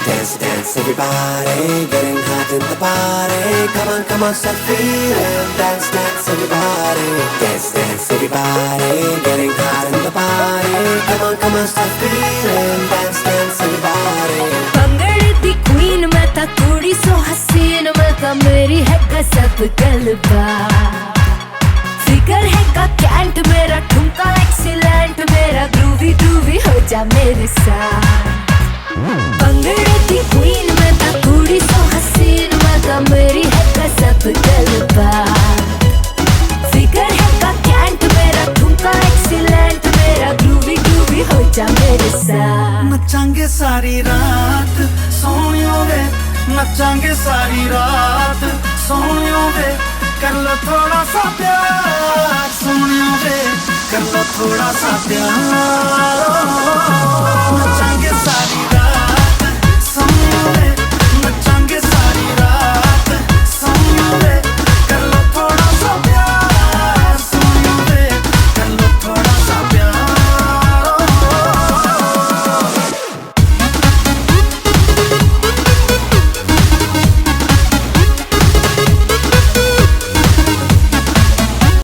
Dance, dance, everybody, getting hot in the party. Come on, start feeling. Dance, dance, everybody. Dance, dance, everybody, getting hot in the party. Come on, start feeling. Dance, dance, everybody. भंगड़े the queen मैं ता कुड़ी सो हसीन मैं ता मेरी है गजब गलबा फिगर है का कैंट मेरा ठुमका एक्सीलेंट मेरा ग्रूवी ग्रूवी हो जा मेरे साथ भंगड़े दी क्वीन मैं ता कुड़ी सो हसीन मैं ता मेरी है गजब गलबा फिगर है का कैंट मेरा ठुमका एक्सीलेंट मेरा ग्रूवी ग्रूवी हो जा मेरे साथ नचांगे सारी रात सोनियों वे नचांगे सारी रात सोनियों वे कर लो थोड़ा सा प्यार सोनियों वे कर लो थोड़ा सा प्यार